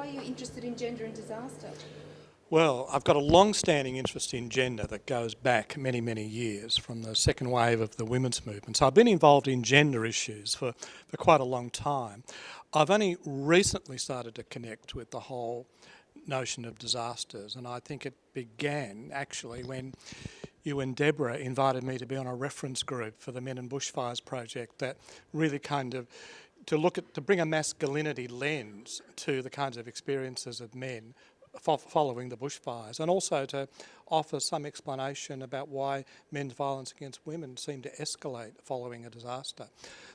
are you interested in gender and disaster? Well, I've got a long-standing interest in gender that goes back many, many years from the second wave of the women's movement. So I've been involved in gender issues for quite a long time. I've only recently started to connect with the whole notion of disasters, and I think it began actually when you and Deborah invited me to be on a reference group for the Men and Bushfires project that really kind of to bring a masculinity lens to the kinds of experiences of men following the bushfires, and also to offer some explanation about why men's violence against women seemed to escalate following a disaster.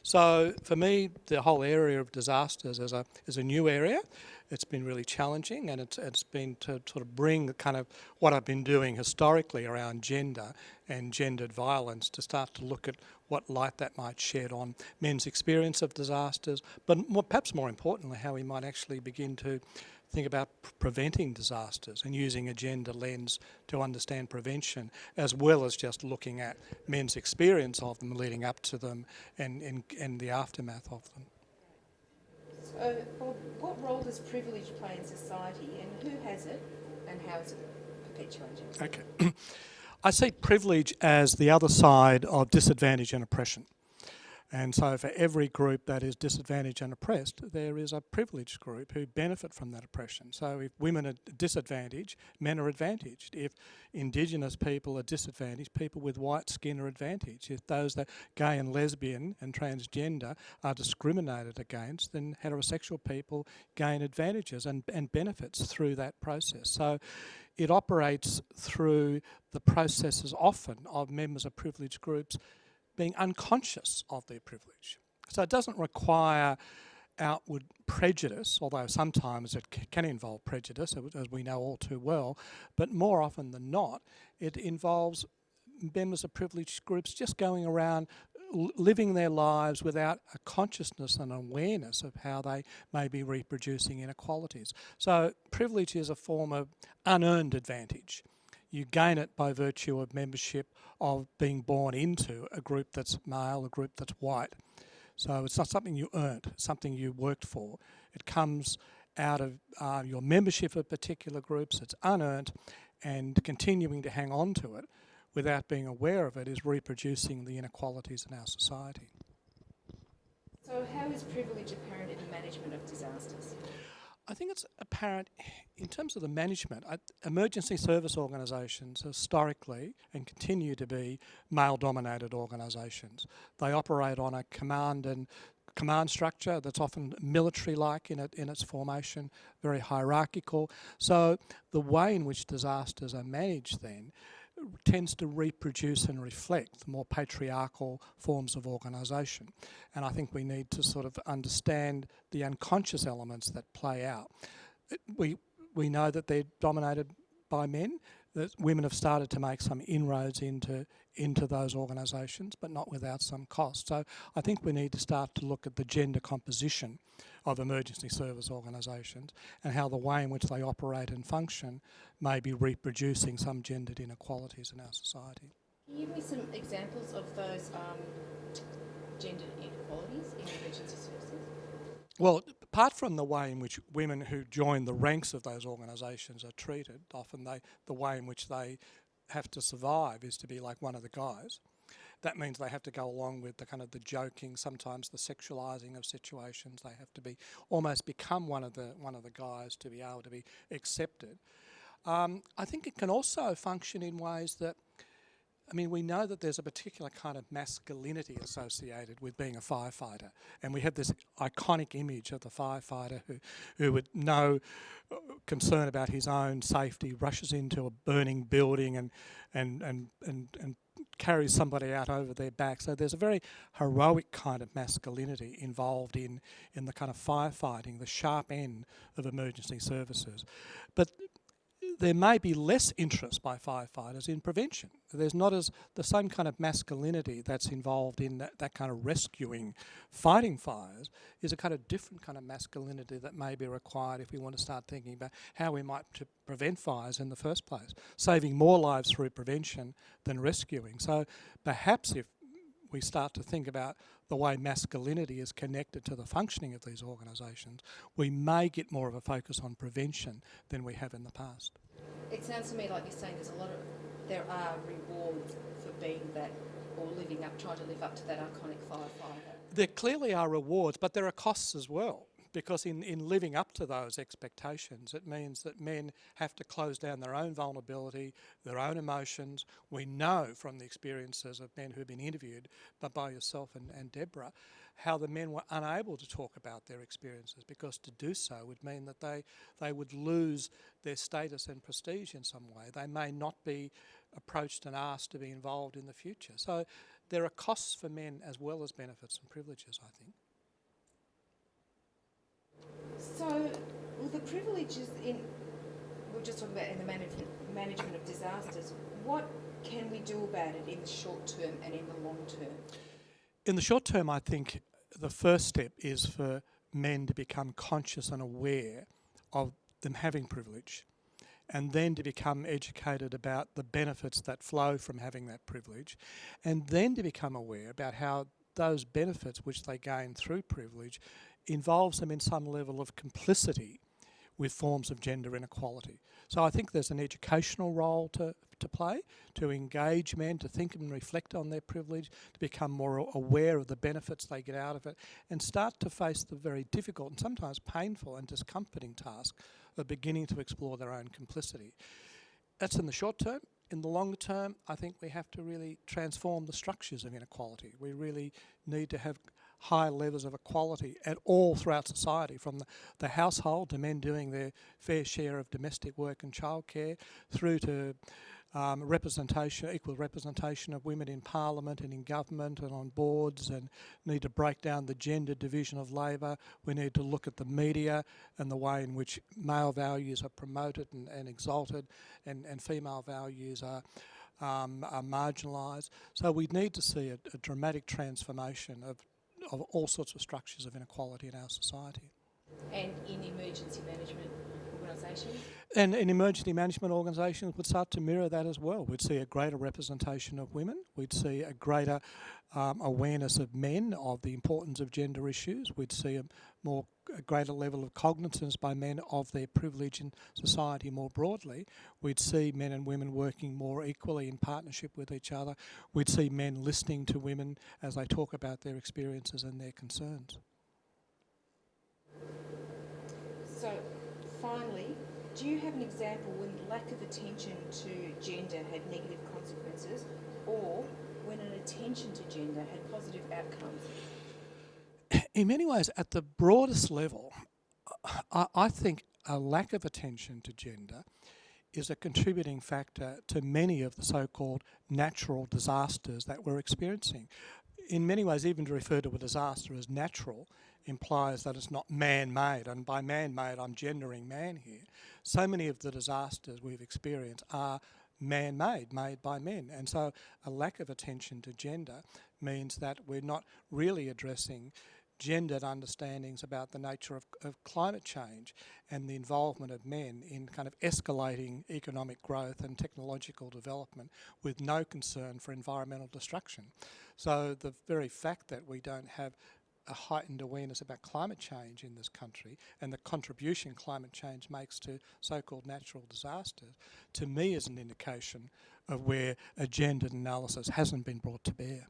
So for me, the whole area of disasters is a new area. It's been really challenging, and it's been to sort of bring kind of what I've been doing historically around gender and gendered violence to start to look at what light that might shed on men's experience of disasters, but perhaps more importantly, how we might actually begin to think about preventing disasters and using a gender lens to understand prevention, as well as just looking at men's experience of them leading up to them and the aftermath of them. So, Bob, what role does privilege play in society, and who has it, and how is it perpetuated? Okay. I see privilege as the other side of disadvantage and oppression. And so for every group that is disadvantaged and oppressed, there is a privileged group who benefit from that oppression. So if women are disadvantaged, men are advantaged. If Indigenous people are disadvantaged, people with white skin are advantaged. If those that gay and lesbian and transgender are discriminated against, then heterosexual people gain advantages and benefits through that process. So it operates through the processes often of members of privileged groups being unconscious of their privilege. So it doesn't require outward prejudice, although sometimes it can involve prejudice, as we know all too well, but more often than not, it involves members of privileged groups just going around living their lives without a consciousness and awareness of how they may be reproducing inequalities. So privilege is a form of unearned advantage. You gain it by virtue of membership, of being born into a group that's male, a group that's white. So it's not something you earned, it's something you worked for. It comes out of your membership of particular groups, it's unearned, and continuing to hang on to it without being aware of it is reproducing the inequalities in our society. So how is privilege apparent in the management of disasters? I think it's apparent in terms of the management. Emergency service organisations historically and continue to be male-dominated organisations. They operate on a command structure that's often military-like in its formation, very hierarchical. So the way in which disasters are managed then tends to reproduce and reflect the more patriarchal forms of organisation. And I think we need to sort of understand the unconscious elements that play out. We know that they're dominated by men, that women have started to make some inroads into those organisations, but not without some cost. So I think we need to start to look at the gender composition of emergency service organisations and how the way in which they operate and function may be reproducing some gendered inequalities in our society. Can you give me some examples of those gendered inequalities in emergency services? Well, apart from the way in which women who join the ranks of those organisations are treated, often the way in which they have to survive is to be like one of the guys. That means they have to go along with the kind of the joking, sometimes the sexualising of situations. They have to be almost become one of the guys to be able to be accepted. I think it can also function in ways that, I mean, we know that there's a particular kind of masculinity associated with being a firefighter, and we have this iconic image of the firefighter who with no concern about his own safety rushes into a burning building and carries somebody out over their back. So there's a very heroic kind of masculinity involved in the kind of firefighting, the sharp end of emergency services. But there may be less interest by firefighters in prevention. There's not the same kind of masculinity that's involved in that kind of rescuing, fighting fires, is a kind of different kind of masculinity that may be required if we want to start thinking about how we might prevent fires in the first place, saving more lives through prevention than rescuing. So perhaps if we start to think about the way masculinity is connected to the functioning of these organisations, we may get more of a focus on prevention than we have in the past. It sounds to me like you're saying there are rewards for being that or trying to live up to that iconic firefighter. There clearly are rewards, but there are costs as well. Because in living up to those expectations, it means that men have to close down their own vulnerability, their own emotions. We know from the experiences of men who've been interviewed, but by yourself and Deborah, how the men were unable to talk about their experiences because to do so would mean that they would lose their status and prestige in some way. They may not be approached and asked to be involved in the future. So there are costs for men as well as benefits and privileges, I think. So, well, the privileges we're just talking about in the management of disasters, what can we do about it in the short term and in the long term? In the short term, I think the first step is for men to become conscious and aware of them having privilege, and then to become educated about the benefits that flow from having that privilege, and then to become aware about how those benefits which they gain through privilege involves them in some level of complicity with forms of gender inequality. So I think there's an educational role to play, to engage men, to think and reflect on their privilege, to become more aware of the benefits they get out of it, and start to face the very difficult and sometimes painful and discomforting task of beginning to explore their own complicity. That's in the short term. In the longer term, I think we have to really transform the structures of inequality. We really need to have high levels of equality at all throughout society, from the household to men doing their fair share of domestic work and childcare, through to equal representation of women in parliament and in government and on boards, and need to break down the gender division of labour. We need to look at the media and the way in which male values are promoted and exalted, and female values are marginalised. So we need to see a dramatic transformation of all sorts of structures of inequality in our society. And in emergency management organisations? And in emergency management organisations would start to mirror that as well. We'd see a greater representation of women. We'd see a greater awareness of men of the importance of gender issues. We'd see a greater level of cognizance by men of their privilege in society more broadly. We'd see men and women working more equally in partnership with each other. We'd see men listening to women as they talk about their experiences and their concerns. So, finally, do you have an example when lack of attention to gender had negative consequences, or when an attention to gender had positive outcomes? In many ways, at the broadest level, I think a lack of attention to gender is a contributing factor to many of the so-called natural disasters that we're experiencing. In many ways, even to refer to a disaster as natural implies that it's not man-made, and by man-made I'm gendering man here. So many of the disasters we've experienced are man-made, made by men, and so a lack of attention to gender means that we're not really addressing gendered understandings about the nature of climate change and the involvement of men in kind of escalating economic growth and technological development with no concern for environmental destruction. So the very fact that we don't have a heightened awareness about climate change in this country and the contribution climate change makes to so-called natural disasters, to me is an indication of where a gendered analysis hasn't been brought to bear.